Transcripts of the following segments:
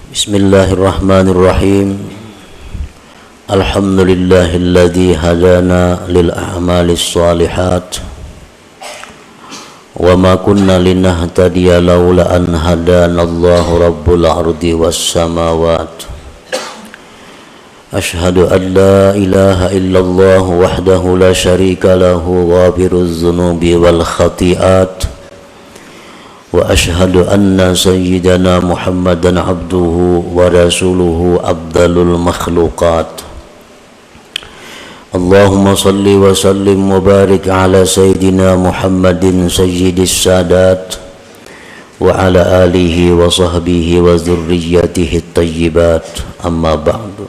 Bismillahirrahmanirrahim. Alhamdulillahilladzi hadana lil a'malis shalihat wa ma kunna linahtadiya laula an hadanallahu rabbul ardi was samawat. Ashhadu an la ilaha illallah wahdahu la syarika lahu ghafiruz dzunubi wal khati'at. Wa ashhadu anna sayyidana Muhammadan abduhu wa rasuluhu abdalul makhluqat. Allahumma salli wa sallim wa barik ala sayyidina Muhammadin sayyidis sadat wa ala alihi wa sahbihi wa zurriyyatihi at-tayyibat. Amma ba'du.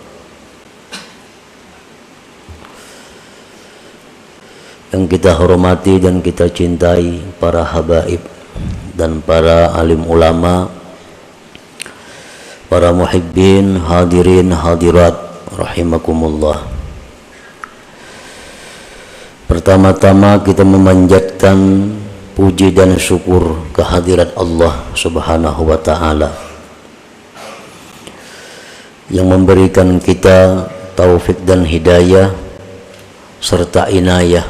Yang kita hormati dan kita cintai para habaib dan para alim ulama, para muhibbin, hadirin, hadirat, rahimakumullah. Pertama-tama kita memanjatkan puji dan syukur kehadirat Allah Subhanahu wa ta'ala yang memberikan kita taufik dan hidayah serta inayah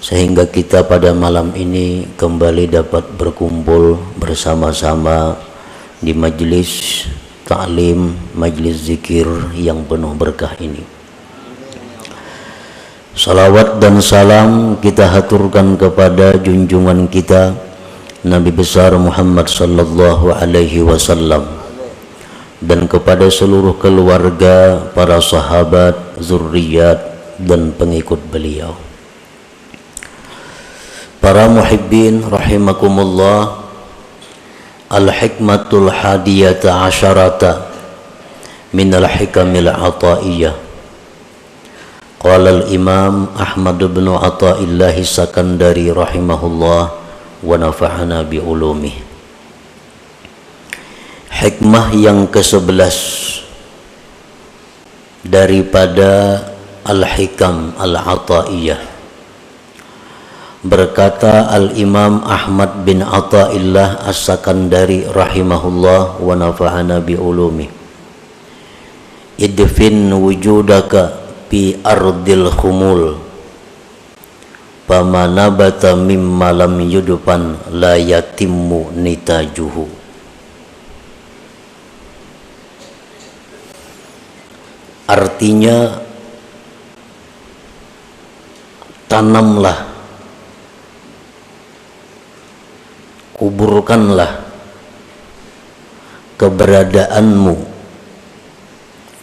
sehingga kita pada malam ini kembali dapat berkumpul bersama-sama di majlis ta'lim, majlis zikir yang penuh berkah ini. Salawat dan salam kita haturkan kepada junjungan kita Nabi besar Muhammad sallallahu alaihi wasallam dan kepada seluruh keluarga, para sahabat, zurriyat dan pengikut beliau. Para muhibbin rahimakumullah, al-hikmatul hadiyata asyarata minal hikamil ataiyah. Qala al-imam Ahmad bin Athaillah Sakandari rahimahullah wa nafa'ana bi ulumih. Hikmah yang ke-11 daripada al-hikam al-ataiyah. Berkata Al-Imam Ahmad bin Athaillah As-Sakandari rahimahullah wa nafa'ana bi ulumi. Idfin wujudaka fi ardil khumul fama nabata mimma lam yudfan la yatimmu nitajuhu. Artinya, tanamlah, kuburkanlah keberadaanmu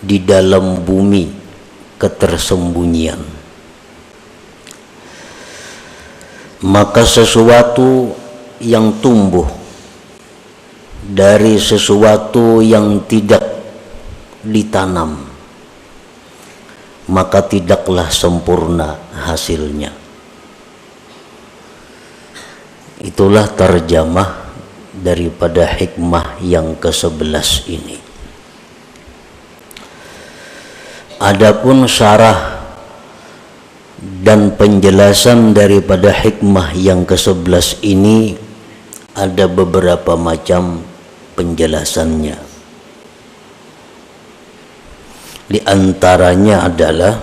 di dalam bumi ketersembunyian, maka sesuatu yang tumbuh dari sesuatu yang tidak ditanam, maka tidaklah sempurna hasilnya. Itulah terjemah daripada hikmah yang ke-11 ini. Adapun syarah dan penjelasan daripada hikmah yang ke-11 ini ada beberapa macam penjelasannya. Di antaranya adalah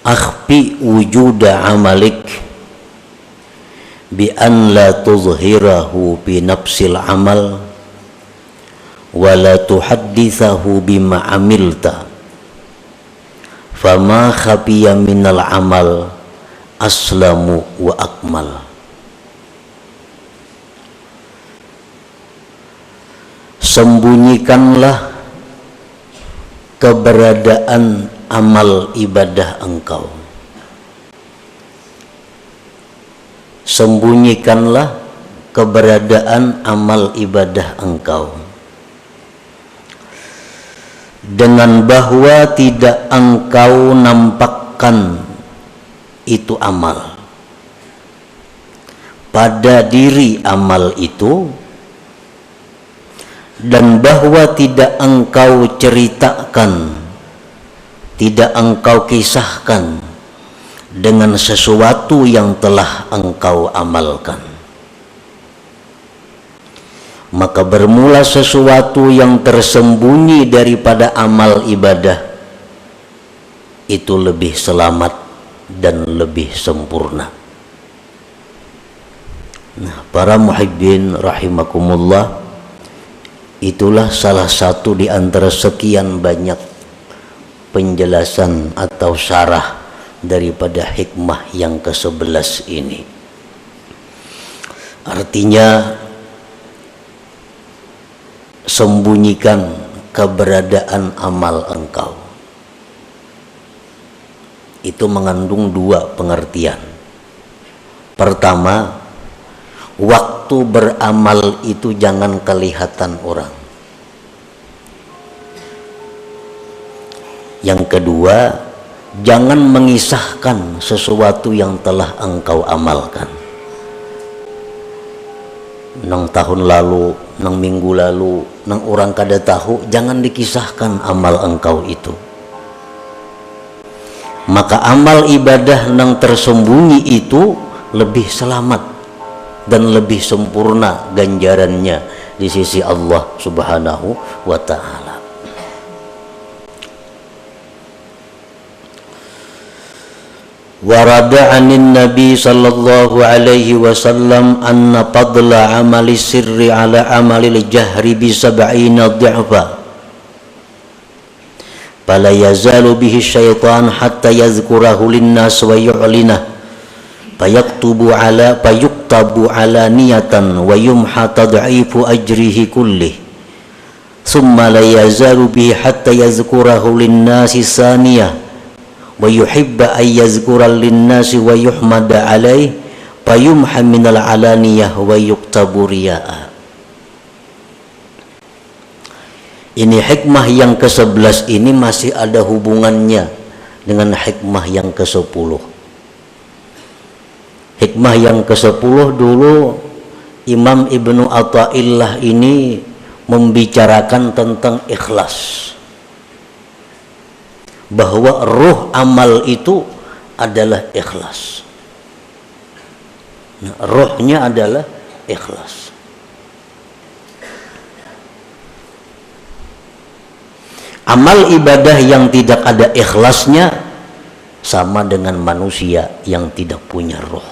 akhfi wujuda amalik bi an la tuzhirahu bi nafsil amal wa la tuhaddithahu bima amilta fama khafiya minal amal aslamu wa akmal. Sembunyikanlah keberadaan amal ibadah engkau. Sembunyikanlah keberadaan amal ibadah engkau dengan bahwa tidak engkau nampakkan itu amal pada diri amal itu, dan bahwa tidak engkau ceritakan, tidak engkau kisahkan dengan sesuatu yang telah engkau amalkan. maka bermula sesuatu yang tersembunyi daripada amal ibadah itu lebih selamat dan lebih sempurna. Nah, para muhibbin rahimakumullah, itulah salah satu di antara sekian banyak penjelasan atau syarah daripada hikmah yang ke-11 ini. Artinya, sembunyikan keberadaan amal engkau. Itu mengandung dua pengertian. Pertama, waktu beramal itu jangan kelihatan orang. Yang kedua, jangan mengisahkan sesuatu yang telah engkau amalkan. Nang tahun lalu, nang minggu lalu, nang orang kada tahu, jangan dikisahkan amal engkau itu. Maka amal ibadah nang tersembunyi itu lebih selamat dan lebih sempurna ganjarannya di sisi Allah Subhanahu wa ta'ala. Warada anin Nabi sallallahu alaihi wasallam anna fadla amali sirri ala amali jahri bi sab'ina dhi'fa fala yazalu bihi syaitan hatta yazkurahu linnas wa yu'linah fayuktabu ala niyatan wa yumha tad'ifu ajrihi kullih thumma la yazalu bihi hatta yazkurahu linnasi saniyah wa yuhibba ay yazkura linnasi wa yuhmada alaih fayumha minal alaniyah wa yuktabu riya'a. Ini hikmah yang ke-11 ini masih ada hubungannya dengan hikmah yang ke-10. Hikmah yang ke-10 dulu Imam Ibnu Athaillah ini membicarakan tentang ikhlas, bahwa ruh amal itu adalah ikhlas. Nah, ruhnya adalah ikhlas. Amal ibadah yang tidak ada ikhlasnya sama dengan manusia yang tidak punya ruh.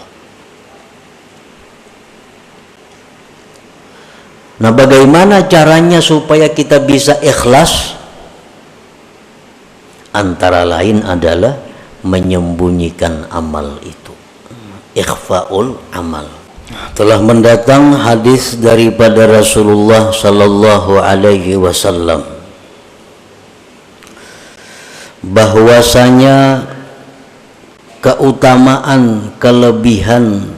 Nah, bagaimana caranya supaya kita bisa ikhlas? Antara lain adalah menyembunyikan amal itu. Ikhfaul amal. Telah mendatang hadis daripada Rasulullah sallallahu alaihi wasallam bahwasanya keutamaan kelebihan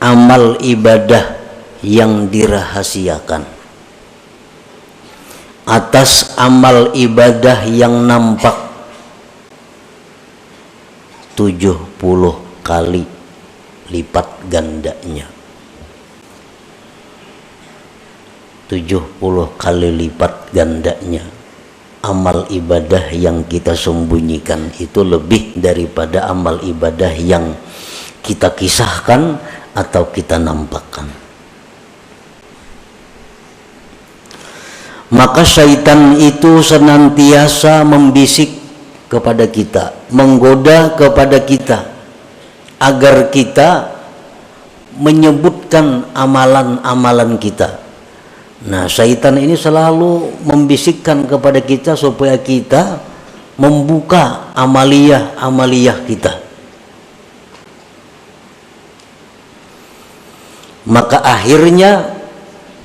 amal ibadah yang dirahasiakan atas amal ibadah yang nampak 70 kali lipat gandanya. 70 kali lipat gandanya amal ibadah yang kita sembunyikan itu lebih daripada amal ibadah yang kita kisahkan atau kita nampakkan. Maka syaitan itu senantiasa membisik kepada kita, menggoda kepada kita agar kita menyebutkan amalan-amalan kita. Nah, syaitan ini selalu membisikkan kepada kita supaya kita membuka amaliyah kita. Maka akhirnya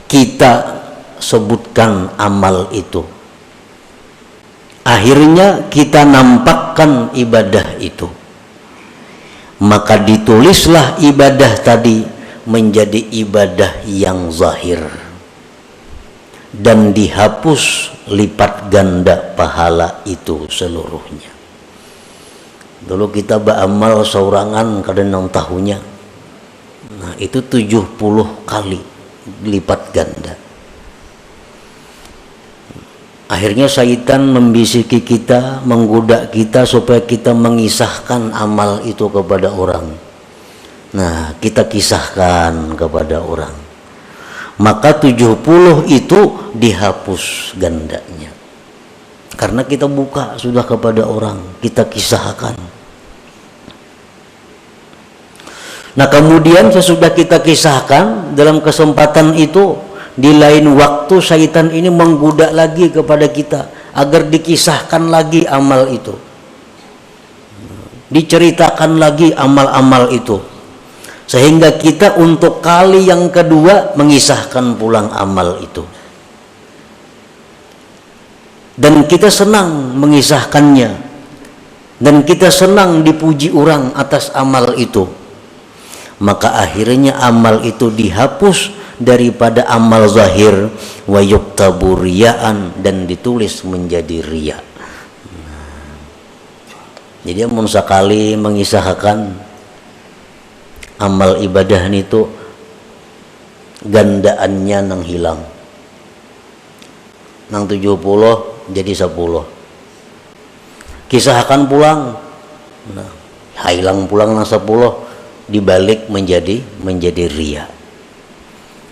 kita sebutkan amal itu. Akhirnya kita nampakkan ibadah itu. Maka ditulislah ibadah tadi menjadi ibadah yang zahir dan dihapus lipat ganda pahala itu seluruhnya. Dulu kita beramal saurangan kadang tahunya, nah itu 70 kali lipat ganda. Akhirnya syaitan membisiki kita, menggoda kita supaya kita mengisahkan amal itu kepada orang. Nah, kita kisahkan kepada orang. maka 70 itu dihapus gandanya. Karena kita buka sudah kepada orang, kita kisahkan. Nah kemudian sesudah kita kisahkan, dalam kesempatan itu di lain waktu syaitan ini menggoda lagi kepada kita agar dikisahkan lagi amal itu, diceritakan lagi amal-amal itu, sehingga kita untuk kali yang kedua mengisahkan pulang amal itu, dan kita senang mengisahkannya, dan kita senang dipuji orang atas amal itu. Maka akhirnya amal itu dihapus daripada amal zahir, wa yuktabu riyaan, dan ditulis menjadi riya. Jadi amun sakali mengisahkan amal ibadah itu gandaannya nang hilang, nang 70 jadi 10, kisahkan pulang, nah hilang pulang nang 10 dibalik menjadi riya.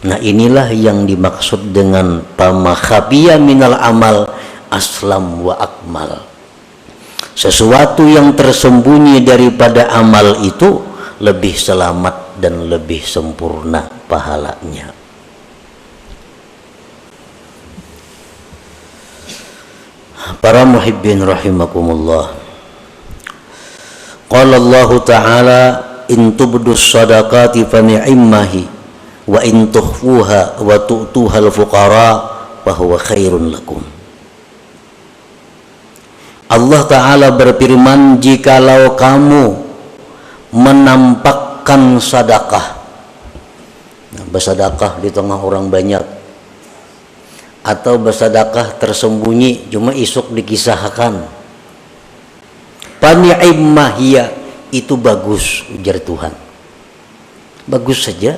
Nah inilah yang dimaksud dengan pama khafiya minal amal aslam wa akmal. Sesuatu yang tersembunyi daripada amal itu lebih selamat dan lebih sempurna pahalanya. Para muhibbin rahimakumullah. Qala Allah Ta'ala in tubdus sadaqati fa ni'immahi wa in tukhfuha wa tu'tuhal fuqara fa huwa khairun lakum. Allah Ta'ala berfirman, jikalau kamu menampakkan sedekah, nah, bersedekah di tengah orang banyak, atau bersedekah tersembunyi cuma isuk dikisahkan, fa ni'immahiya, itu bagus, ujar Tuhan, bagus saja.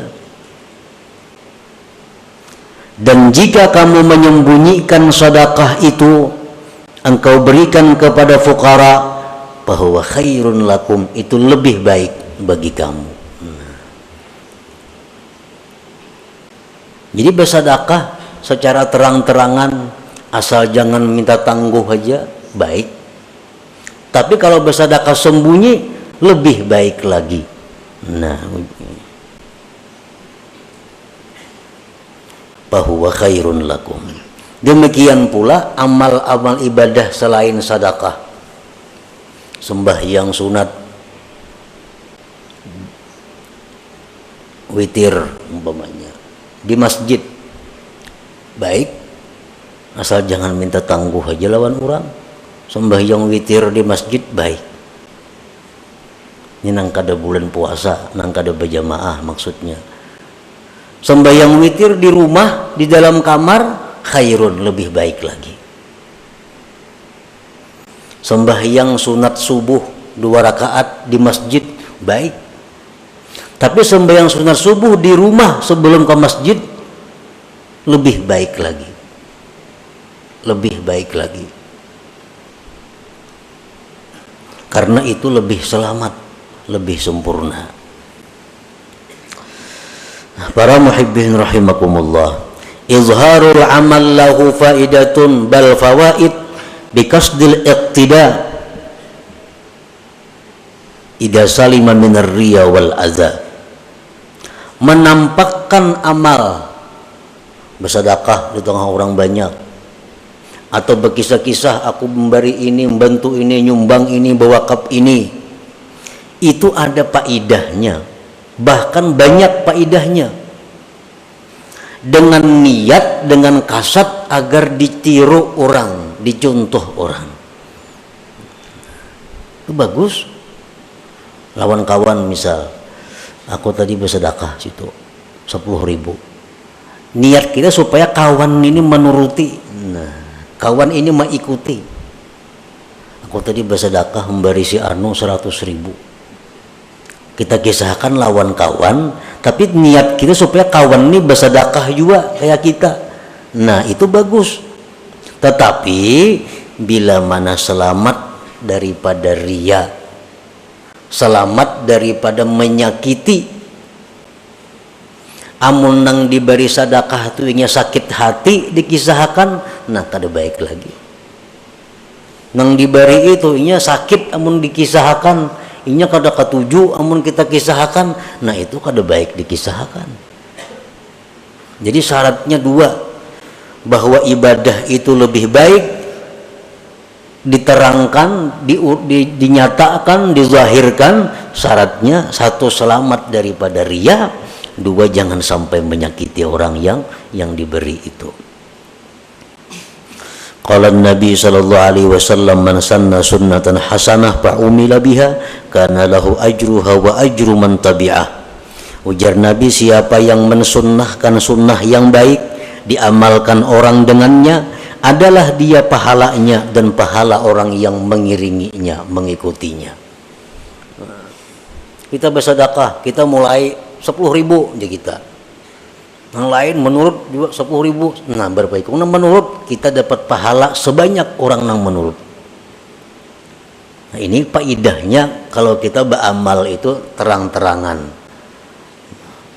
Dan jika kamu menyembunyikan sedekah itu, engkau berikan kepada fuqara, bahwa khairun lakum, itu lebih baik bagi kamu. Jadi bersedekah secara terang-terangan, asal jangan minta tangguh aja, baik. Tapi kalau bersedekah sembunyi, lebih baik lagi. Nah, bahwa khairun lakum. Demikian pula amal-amal ibadah selain sedekah, sembahyang sunat, witir umpamanya di masjid, baik, asal jangan minta tangguh aja lawan orang. Sembahyang witir di masjid baik. Ini nang kada bulan puasa, nang kada berjamaah maksudnya. Sembahyang witir di rumah, di dalam kamar, khairun, lebih baik lagi. Sembahyang sunat subuh 2 rakaat di masjid, baik. Tapi sembahyang sunat subuh di rumah sebelum ke masjid, lebih baik lagi. Lebih baik lagi. Karena itu lebih selamat, lebih sempurna. Para muhibbin rahimakumullah, izharul amal lahu faidatun bal fawaid biqasdil iqtida idza salima minar riya wal adza. Menampakkan amal, bersedekah di tengah orang banyak, atau berkisah-kisah aku memberi ini, membantu ini, nyumbang ini, berwakaf ini, itu ada faidahnya, bahkan banyak faidahnya, dengan niat, dengan kasat agar ditiru orang, dicontoh orang. Itu bagus. Lawan kawan misal, aku tadi bersedekah situ 10.000, niat kita supaya kawan ini menuruti, nah kawan ini mengikuti. Aku tadi bersedekah memberi si Anu 100.000, kita kisahkan lawan kawan, tapi niat kita supaya kawan ini bersedekah juga kayak kita. Nah itu bagus. Tetapi bila mana selamat daripada riya, selamat daripada menyakiti, amun nang diberi sedekah tu inya sakit hati dikisahkan, nah kada baik lagi. Nang diberi itu inya sakit amun dikisahkan, inya kada katuju amun kita kisahkan, nah itu kada baik dikisahkan. Jadi syaratnya dua, bahwa ibadah itu lebih baik diterangkan, dinyatakan, dizahirkan. Syaratnya satu, selamat daripada riya, dua, jangan sampai menyakiti orang yang diberi itu. Qala Nabi sallallahu alaihi wasallam, man sanna sunnatan hasanah fa umila biha kana lahu ajruha wa ajru man tabi'ah. Ujar Nabi, siapa yang mensunnahkan sunnah yang baik, diamalkan orang dengannya, adalah dia pahalanya dan pahala orang yang mengiringinya, mengikutinya. Kita bersedekah, kita mulai 10.000 aja kita. Yang lain menurut juga 10.000. Nah, berbaik. Karena menurut kita dapat pahala sebanyak orang yang menurut. Nah, ini faedahnya kalau kita beramal itu terang-terangan.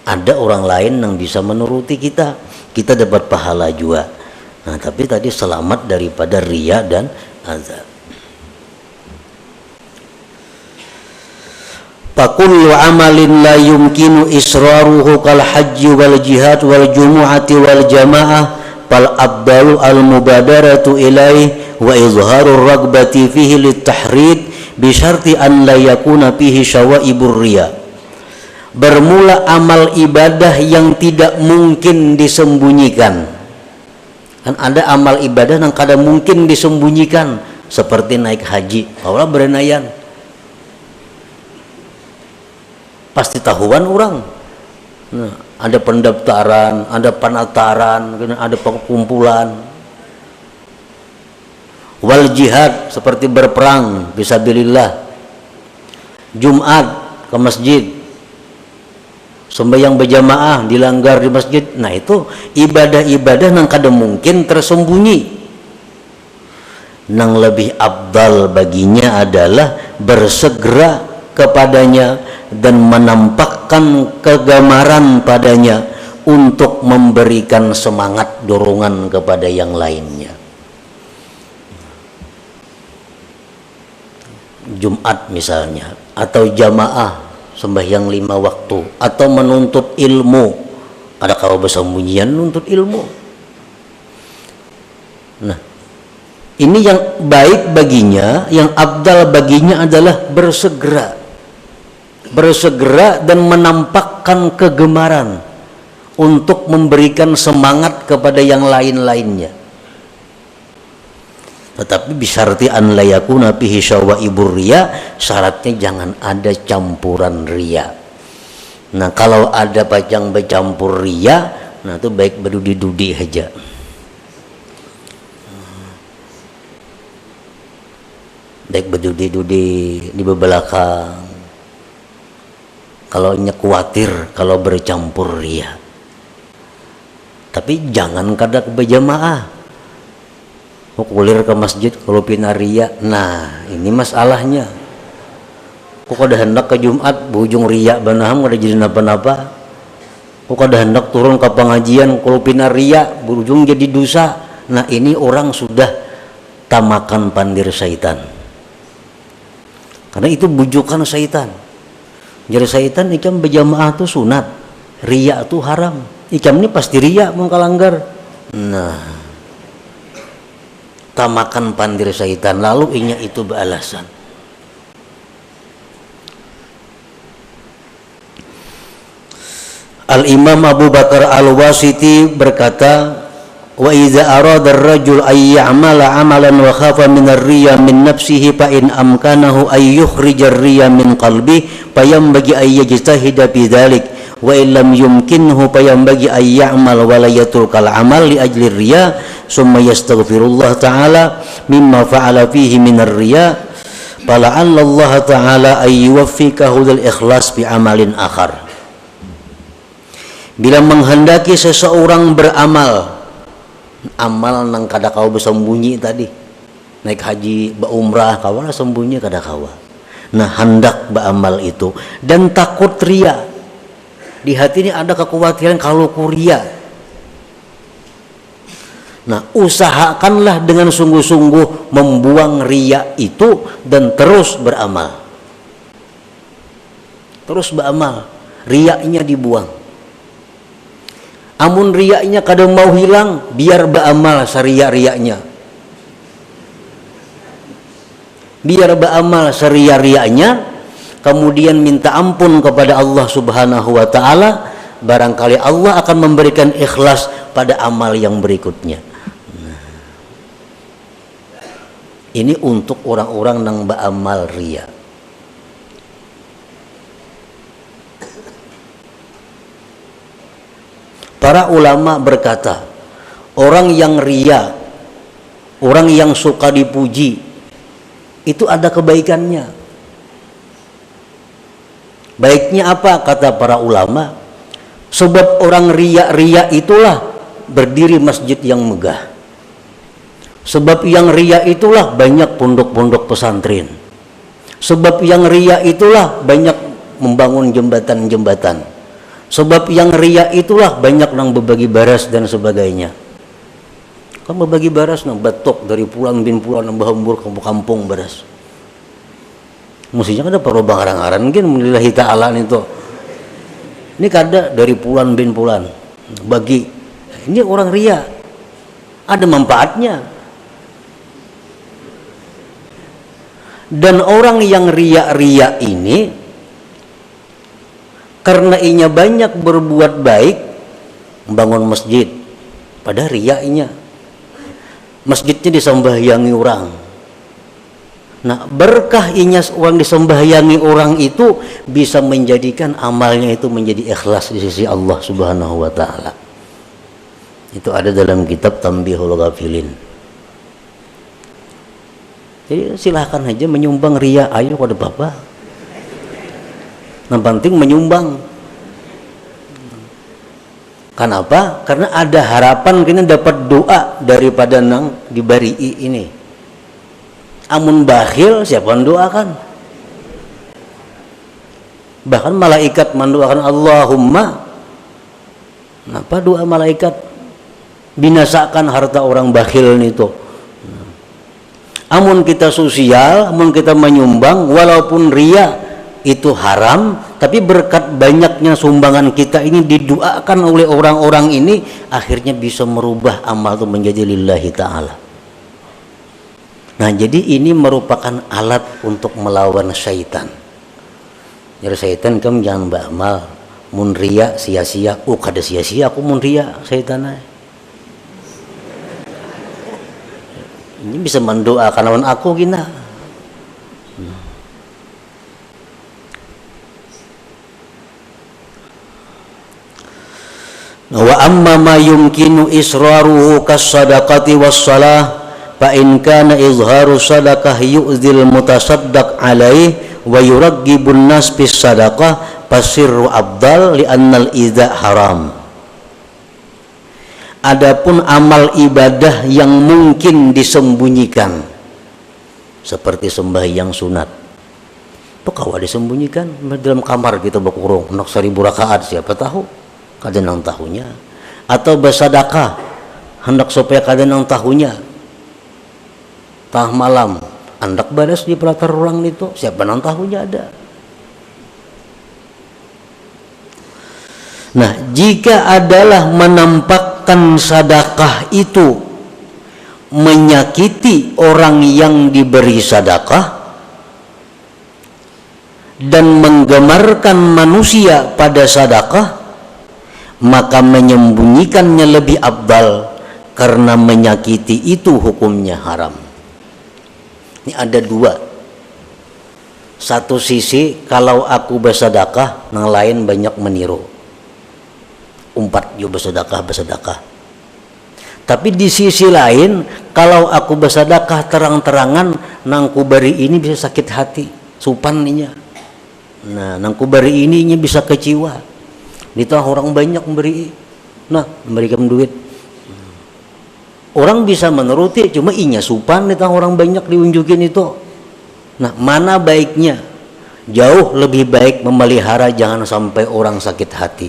Ada orang lain yang bisa menuruti kita, kita dapat pahala juga. Nah, tapi tadi selamat daripada riya dan azab. Fakullu amalin la yumkinu israruhu kal hajji wal jihad wal jumu'ati wal jamaah fal abdalu al mubadaratu ilaih wa izharur ragbati fihi litahrid bi syarti an la yakuna fihi syawaibur riya. Bermula amal ibadah yang tidak mungkin disembunyikan. Kan ada amal ibadah yang kada mungkin disembunyikan, seperti naik haji. Allah berenayan, pasti tahuan orang. Nah, ada pendaftaran, ada penataran, ada pengkumpulan. Wal jihad, seperti berperang fisabilillah. Jumat ke masjid, sembahyang berjamaah dilanggar di masjid. Nah, itu ibadah-ibadah yang kada mungkin tersembunyi. Yang lebih abdal baginya adalah bersegera kepadanya dan menampakkan kegemaran padanya untuk memberikan semangat dorongan kepada yang lainnya. Jumat misalnya, atau jamaah sembahyang 5 waktu, atau menuntut ilmu. Ada kalau bersembunyian menuntut ilmu. Nah, ini yang baik baginya, yang abdal baginya adalah bersegera dan menampakkan kegemaran untuk memberikan semangat kepada yang lain-lainnya. Tetapi bisyarti an la yakuna fihi syawaibur riya, syaratnya jangan ada campuran riya. Nah, kalau ada pacang bercampur riya, nah itu baik berdudi-dudi aja. Baik berdudi-dudi di belakang. Kalau khawatir kalau bercampur riya. Tapi jangan kada berjamaah. Kulir ke masjid kalau pinaria. Nah, ini masalahnya. Kok kada hendak ke Jumat bujung riya banaham kada jadi napa-napa. Kok kada hendak turun ke pengajian kalau pinaria berujung jadi dosa. Nah, ini orang sudah tamakan pandir syaitan. Karena itu bujukan syaitan. Jadi syaitan ikam berjamaah itu sunat, riya itu haram. Ikam ini pasti riya mengkalanggar. Nah, tamakan pandir syaitan, lalu inya itu beralasan. Al-Imam Abu Bakar Al-Wasiti berkata, wa idza arada ar-rajul ay ya'mala 'amalan wa khafa min ar-riya min nafsihi fa in amkanahu ay yukhrija ar-riya min qalbi fa yanbaghi ay yajtahida fi dhalik wa in lam yumkinhu fa yanbaghi ay ya'mal wa la yatrukal 'amal li ajli ar-riya summa yastaghfirullah ta'ala mimma fa'ala fihi min ar-riya fala'alla Allah ta'ala ay yuwaffiqahu lil ikhlas bi amalin akhar. Bila menghendaki seseorang beramal, amal nang kada kau bersembunyi tadi, naik haji, berumrah, kawalah sembunyi kada kawa. Nah, hendak beramal itu dan takut ria di hati ini ada kekhawatiran kalau kuria. Nah, usahakanlah dengan sungguh-sungguh membuang riya itu dan terus beramal. Terus beramal, riyanya dibuang. Amun riyanya kadang mau hilang, biar beramal seria-rianya. Biar beramal seria-rianya, kemudian minta ampun kepada Allah Subhanahu wa taala, barangkali Allah akan memberikan ikhlas pada amal yang berikutnya. Ini untuk orang-orang yang beramal riya. Para ulama berkata, orang yang riya, orang yang suka dipuji, itu ada kebaikannya. Baiknya apa? Kata para ulama, sebab orang riya itulah berdiri masjid yang megah. Sebab yang riya itulah banyak pondok-pondok pesantren. Sebab yang riya itulah banyak membangun jembatan-jembatan. Sebab yang riya itulah banyak nang berbagi baras dan sebagainya. Kan berbagi baras nang batok dari pulang bin pulang nang bahambur kampung baras. Mestinya ada perlu bangaran-aran mungkin lillahi ta'ala itu. Ini kada dari pulan bin pulan bagi. Ini orang riya. Ada manfaatnya. Dan orang yang riya-riya ini karena inya banyak berbuat baik, membangun masjid, pada riya-nya masjidnya disembahyangi orang. Nah, berkah inya orang disembahyangi orang itu bisa menjadikan amalnya itu menjadi ikhlas di sisi Allah Subhanahu wa taala. Itu ada dalam kitab Tanbihul Ghafilin. Jadi silahkan aja menyumbang riya, ayo pada bapak. Yang penting menyumbang. Kenapa? Karena ada harapan kita dapat doa daripada nang dibari ini. Amun bakhil siapa yang doakan? Bahkan malaikat mendoakan Allahumma. Kenapa doa malaikat? Binasakan harta orang bakhil itu. Amun kita sosial, amun kita menyumbang, walaupun riya itu haram, tapi berkat banyaknya sumbangan kita ini didoakan oleh orang-orang ini, akhirnya bisa merubah amal itu menjadi lillahi ta'ala. Nah, jadi ini merupakan alat untuk melawan syaitan. Jadi syaitan kamu jangan beramal, mun riya sia-sia, kada sia-sia aku mun riya syaitan. Ini bisa mendoakan lawan aku gina. Wa amma ma yumkinu israruhu kas-sadaqati was-salah fa in kana izharu sadaqah yu'zil mutasaddaq alaih wa yuraggibun nas bis sadaqah fasirru abdal li annal idza haram. Adapun amal ibadah yang mungkin disembunyikan seperti sembahyang sunat, pekawa disembunyikan dalam kamar kita berkurung nak 1000 rakaat siapa tahu kada nang tahunya, atau bersedekah hendak supaya kada nang tahunya, tah malam hendak balas di pelatar orang itu siapa nang tahunya ada. Nah, jika adalah menampakkan sedekah itu menyakiti orang yang diberi sedekah dan menggemarkan manusia pada sedekah, maka menyembunyikannya lebih afdal karena menyakiti itu hukumnya haram. Ini ada dua. Satu sisi kalau aku bersedekah, yang lain banyak meniru. Umpat yo bersedekah. Tapi di sisi lain, kalau aku bersedekah terang-terangan, nangku bari ini bisa sakit hati, supan ninya. Nah, nangku bari ini bisa kecewa. Ditah orang banyak memberi, nah memberikan duit. Orang bisa menuruti, cuma inya supan ditah orang banyak diunjukin itu. Nah, mana baiknya? Jauh lebih baik memelihara jangan sampai orang sakit hati.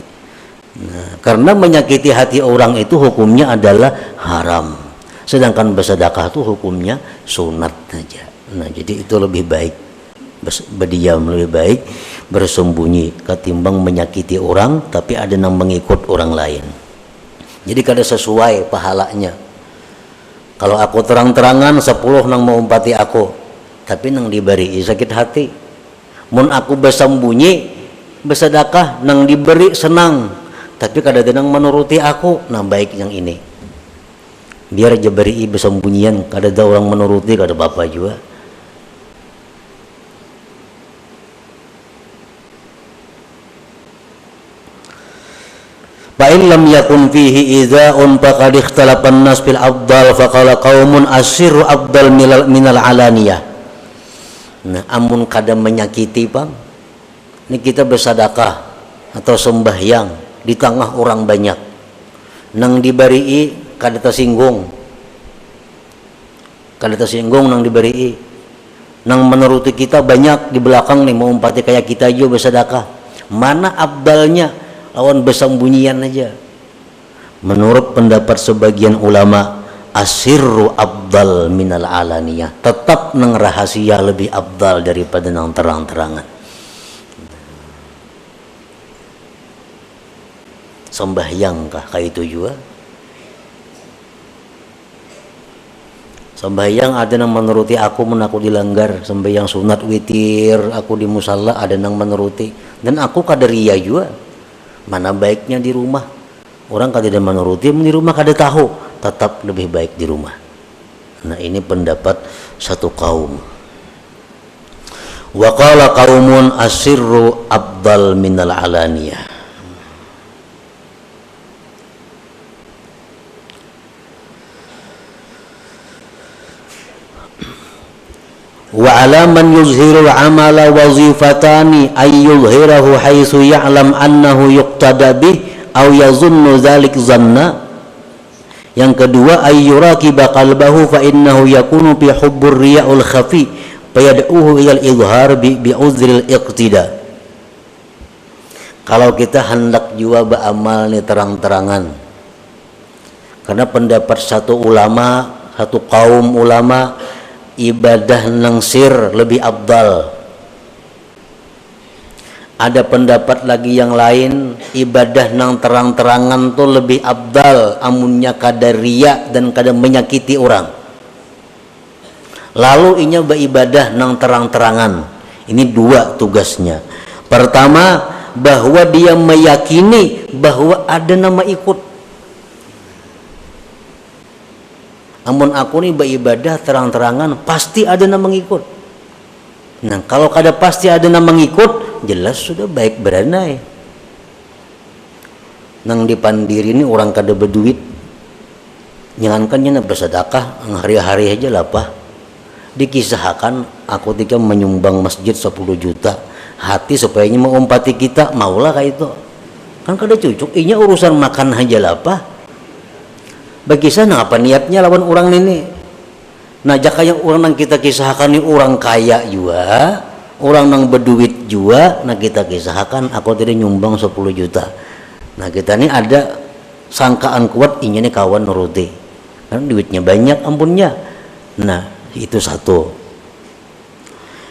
Nah, karena menyakiti hati orang itu hukumnya adalah haram. Sedangkan bersedekah itu hukumnya sunat saja. Nah, jadi itu lebih baik berdiam, lebih baik bersembunyi ketimbang menyakiti orang tapi ada yang mengikut orang lain. Jadi kada sesuai pahalanya. Kalau aku terang-terangan 10 nang mau umpati aku, tapi nang diberi sakit hati. Mun aku bersembunyi bersedekah nang diberi senang, tapi kada ada nang menuruti aku, nah baik yang ini. Biar aja beri bersembunyian, kada ada orang menuruti, kada apa-apa juga. Fa in lam yakun fihi idza'un faqad ikhtalafa an-nas fil afdal faqala qaumun asirru afdal minal alaniyah. Nah, amun kada menyakiti bang, ini kita bersedekah atau sembahyang di tengah orang banyak, nang diberi kada tersinggung nang diberi, nang menuruti kita banyak di belakang nih mau umpati kayak kita aja bersedekah, mana abdalnya lawan bersembunyian aja. Menurut pendapat sebagian ulama, asirru abdal minal alaniyah, tetap nang rahasia lebih abdal daripada nang terang-terangan. Sembahyang kah kayak itu juga? Sembahyang ada nang menuruti aku, aku dilanggar. Sembahyang sunat witir aku di musalla ada nang menuruti, dan aku kada riya juga. Mana baiknya di rumah? Orang kada menuruti, di rumah kada tahu, tetap lebih baik di rumah. Nah, ini pendapat satu kaum. Wa qala qaumun asirru afdal minal alaniyah. Wa ala man yuzhiru amala wazifatani ay yuzhirahu haitsu ya'lam annahu yuqtada bih aw yazunnu dzalik zanna. Yang kedua, ayyuraqiba qalbahu fa innahu yakunu bi hubbur riya'ul khafi fayad'uhu ilal izhar bi uzril iqtida. Kalau kita hendak jua beramal nih terang-terangan, karena pendapat satu ulama, satu kaum ulama, ibadah nang sir lebih abdal. Ada pendapat lagi yang lain, ibadah nang terang-terangan tuh lebih abdal, amunnya kada riya dan kada menyakiti orang. Lalu inya beribadah nang terang-terangan. Ini dua tugasnya. Pertama, bahwa dia meyakini bahwa ada nama ikut. Amun aku nih beribadah terang-terangan, pasti ada nama ngikut. Nah, kalau kada pasti ada nama ngikut, jelas sudah baik beranai. Nang dipandiri ini orang kada berduit, jangankannya bersedekah hari-hari aja lah pak. Dikisahkan aku ketika menyumbang masjid 10 juta, hati supaya mau umpati kita, maulah kayak itu. Kan kada cucuk, inya urusan makan aja lah pak. Bagi sana apa niatnya lawan orang ini? Nah, jakanya orang nang kita kisahkan ini orang kaya juga, orang nang berduit juga. Nah, kita kisahkan aku tadi nyumbang 10 juta. Nah, kita ini ada sangkaan kuat ini nih kawan nuruti, kan duitnya banyak ampunnya. Nah, itu satu.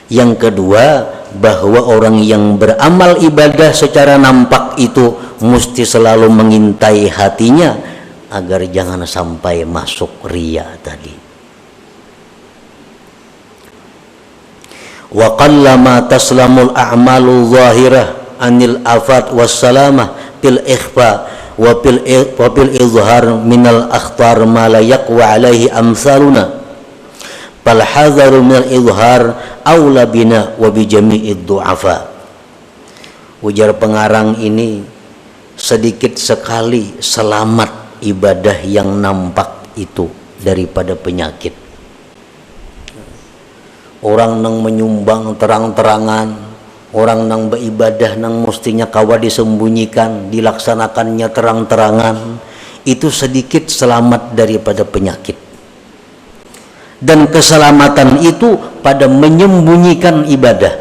Yang kedua, bahwa orang yang beramal ibadah secara nampak itu mesti selalu mengintai hatinya agar jangan sampai masuk riya tadi. Wa qallama taslamul a'malu zahirah anil afat wassalamah fil ikhfa wa fil izhar minal akhtar ma la yaqwa alaihi amsaluna fal hadharu minal izhar aula bina wa bi jami'id du'afa. Ujar pengarang ini, sedikit sekali selamat ibadah yang nampak itu daripada penyakit. Orang nang menyumbang terang-terangan, orang nang beribadah nang mestinya kawa disembunyikan, dilaksanakannya terang-terangan, itu sedikit selamat daripada penyakit. Dan keselamatan itu pada menyembunyikan ibadah.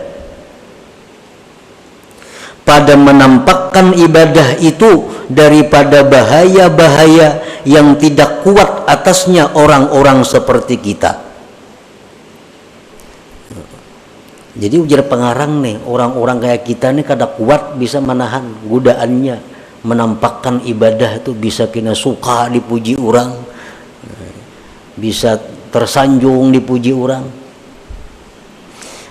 pada menampakkan ibadah itu daripada bahaya-bahaya yang tidak kuat atasnya orang-orang seperti kita. Jadi ujar pengarang nih, orang-orang kayak kita nih kada kuat bisa menahan godaannya, menampakkan ibadah itu bisa kena suka dipuji orang, bisa tersanjung dipuji orang.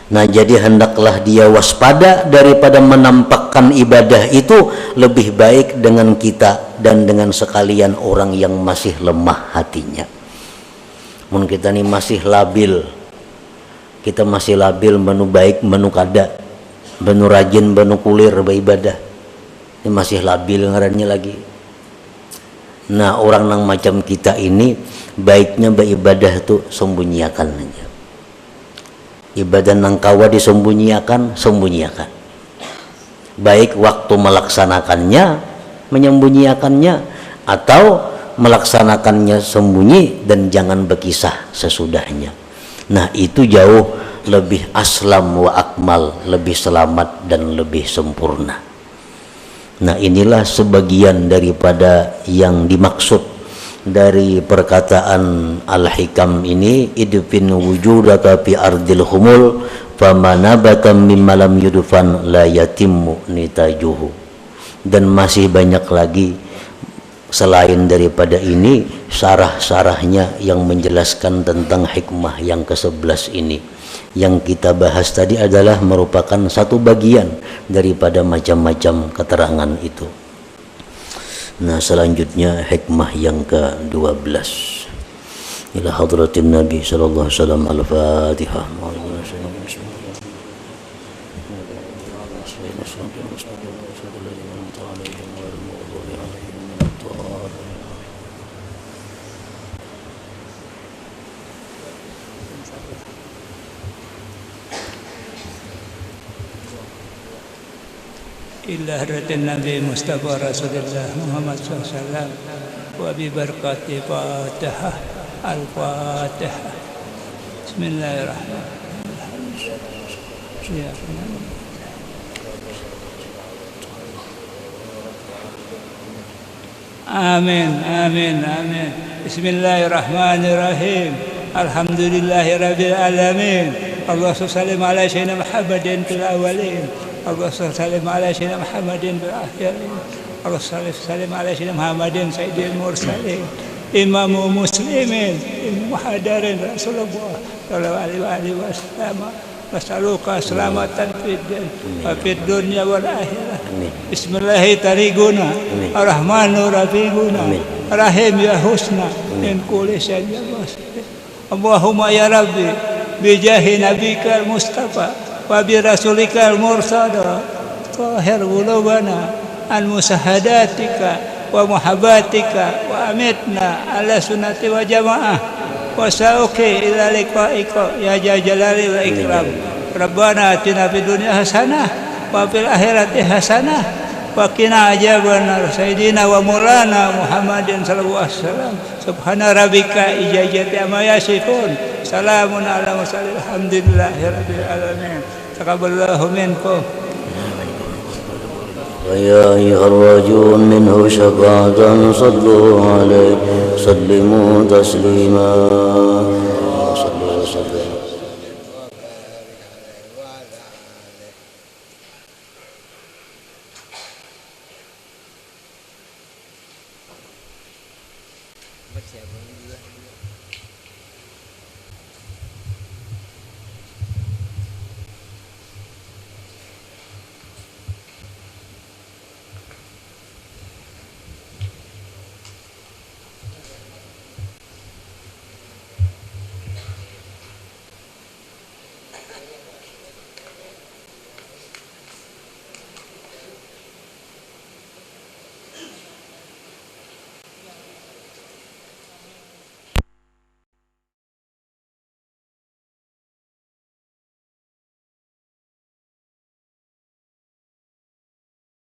Nah, jadi hendaklah dia waspada daripada menampakkan ibadah itu lebih baik dengan kita dan dengan sekalian orang yang masih lemah hatinya. Mun kita ini masih labil, kita masih labil menu baik menu kada, menu rajin menu kulir beribadah, ini masih labil ngarannya lagi. Nah, orang yang macam kita ini baiknya beribadah itu sembunyikan aja. Ibadah nang kawa disembunyikan, sembunyikan. Baik waktu melaksanakannya, menyembunyikannya, atau melaksanakannya sembunyi dan jangan berkisah sesudahnya. Nah, itu jauh lebih aslam wa akmal, lebih selamat dan lebih sempurna. Nah, inilah sebagian daripada yang dimaksud dari perkataan Al-Hikam ini, idfin wujudaka fi ardil humul famanabata mimma lam yudfan la yatimmu nitajuhu. Dan masih banyak lagi selain daripada ini syarah-syarahnya yang menjelaskan tentang hikmah yang ke-11 ini. Yang kita bahas tadi adalah merupakan satu bagian daripada macam-macam keterangan itu. Nah, selanjutnya hikmah yang ke-12. Ila hadratin Nabi sallallahu alaihi wasallam. Al-Fatihah. إلى حضرة النبي مصطفى رسول الله محمد صلى الله عليه وسلم وببركة فاتحة الفاتحة. بسم الله الرحمن الرحيم. آمين آمين آمين. بسم الله الرحمن الرحيم. الحمد لله رب العالمين. اللهم صل على سيدنا محمد في الأولين. اللهم صل على سيدنا محمد في الآخرين. اللهم صل على سيدنا محمد سيد المرسلين إمام مسلمين محضر رسول الله صلى الله عليه وسلم. نسألك سلامة في الدين وفي الدنيا والآخرة. بسم الله طريقنا الرحمن رفيقنا رحيم يا حسنى من كل شيء. اللهم يا ربي بجاه نبيك المصطفى وبرسولك المرسل طاهر قلوبنا عن مساهداتك ومحباتك وأمتنا على سنة وجماعة وسوق إلى لقائك يا ذا الجلال والإكرام. ربنا آتنا في الدنيا حسنة وفي الآخرة حسنة وقنا عذاب النار. سيدنا ومولانا محمد صلى الله عليه وسلم. سبحان ربك إجازة ما يصفون. سلام على المرسلين الحمد لله رب العالمين. تقبل الله منكم. ويا أيها الراجون منه شفاعة صلوا عليه سلموا تسليما. صلوا وسلموا.